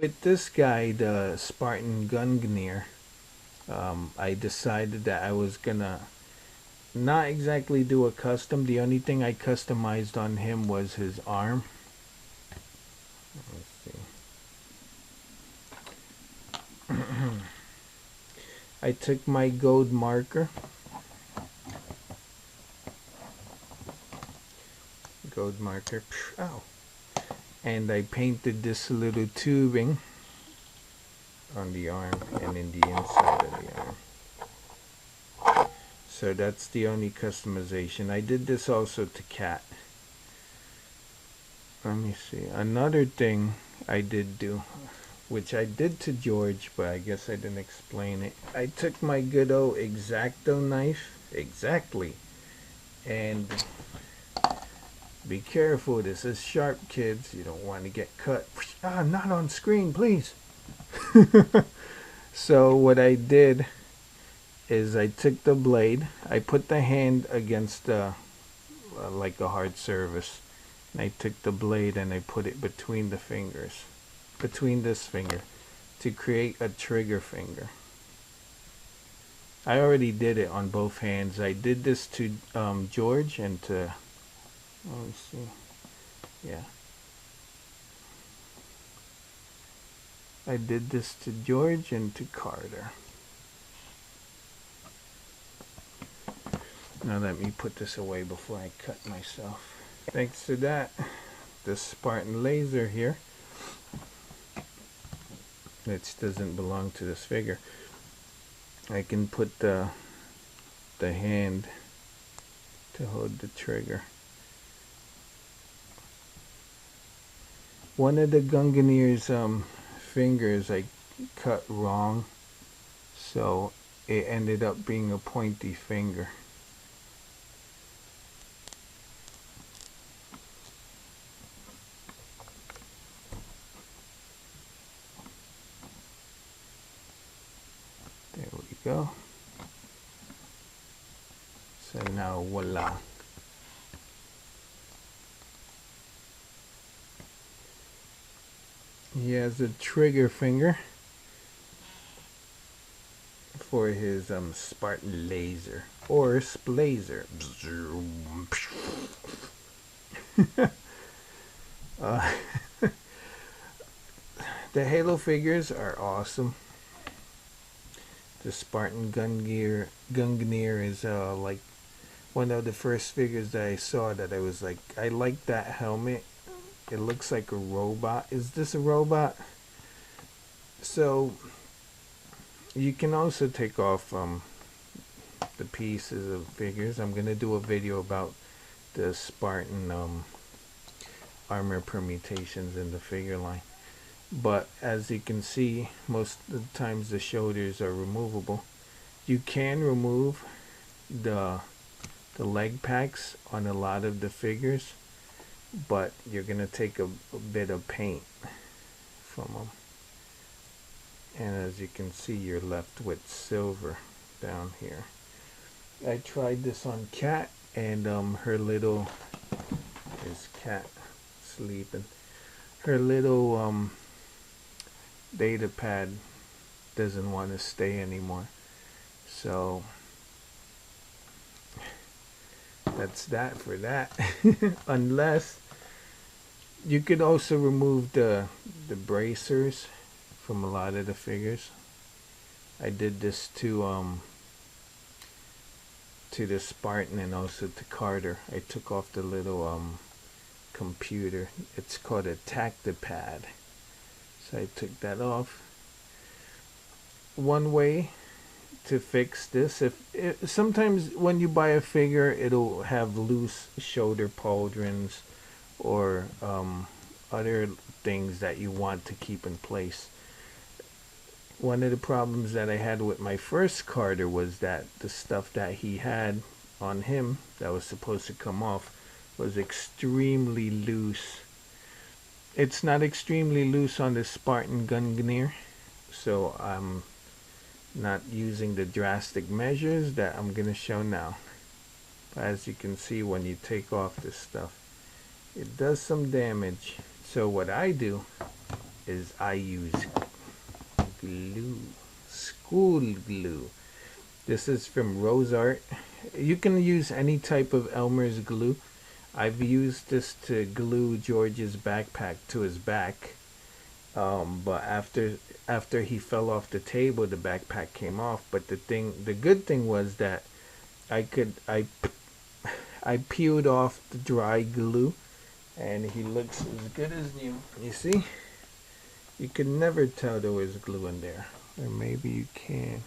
With this guy, the Spartan Gungnir, I decided that I was gonna not exactly do a custom. The only thing I customized on him was his arm. Let's see. I took my gold marker, ow, and I painted this little tubing on the arm and in the inside of the arm. So that's the only customization. I did this also to Cat. Let me see. Another thing I did do, which I did to George, but I guess I didn't explain it. I took my good old X-Acto knife, exactly, and be careful, this is sharp, kids. You don't want to get cut. Ah, not on screen, please. So what I did is I took the blade, I put the hand against the, like a hard surface, and I took the blade and I put it between the fingers, between this finger, to create a trigger finger. I already did it on both hands. I did this to George and to, let me see, yeah. I did this to George and to Carter. Now let me put this away before I cut myself. Thanks to that, the Spartan laser here, which doesn't belong to this figure, I can put the hand to hold the trigger. One of the Gungnir's fingers I cut wrong, so it ended up being a pointy finger. There we go. So now voila. He has a trigger finger for his Spartan laser or splazer. The Halo figures are awesome. The Spartan Gungnir is like one of the first figures that I saw that I was like, I like that helmet. It looks like a robot. Is this a robot? So you can also take off the pieces of figures. I'm gonna do a video about the Spartan armor permutations in the figure line. But as you can see, most of the times the shoulders are removable. You can remove the leg packs on a lot of the figures, but you're gonna take a bit of paint from them, and as you can see, you're left with silver down here. I tried this on Cat, and her little, is Cat sleeping, her little data pad doesn't want to stay anymore, so that's that for that. Unless you could also remove the bracers from a lot of the figures. I did this to the Spartan and also to Carter. I took off the little computer. It's called a tactipad. So I took that off. One way to fix this, sometimes when you buy a figure, it'll have loose shoulder pauldrons or other things that you want to keep in place. One of the problems that I had with my first Carter was that the stuff that he had on him that was supposed to come off was extremely loose. It's not extremely loose on the Spartan Gungnir, so I'm not using the drastic measures that I'm going to show now. But as you can see, when you take off this stuff, it does some damage. So what I do is I use glue, school glue. This is from Rose Art. You can use any type of Elmer's glue. I've used this to glue George's backpack to his back. But after he fell off the table, the backpack came off. But the good thing was that I peeled off the dry glue, and he looks as good as new. You see, you could never tell there was glue in there, or maybe you can.